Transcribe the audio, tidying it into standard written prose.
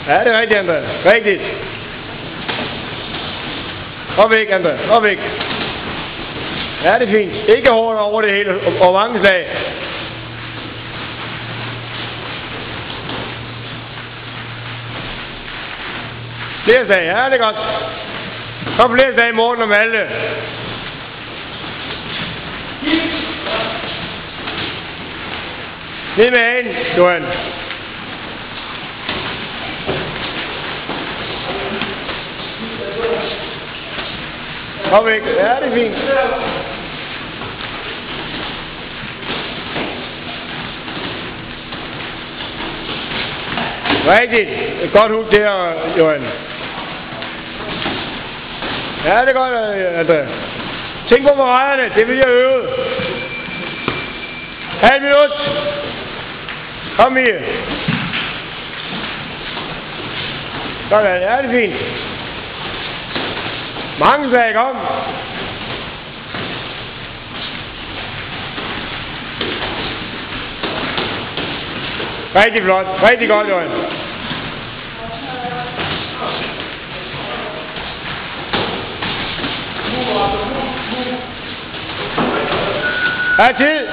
Ja, det er rigtigt, André. Rigtigt. Og væk, André. Og væk. Ja, det er fint. Ikke hårdt over det hele. Og mange slag. Flere slag. Ja, det er godt. Kom flere slag i morgen om alle. Ned med hagen, Johan. Kom væk. Ja, det er fint. Rigtigt. Et godt hug der, Johan. Ja, det er godt, André. Tænk på parejerne. Det vil jeg øve. Halv minut. Kom her. Sådan, ja, det er fint. Mange slag, kom. Rigtig flot. Rigtig godt, Johan. Her tid.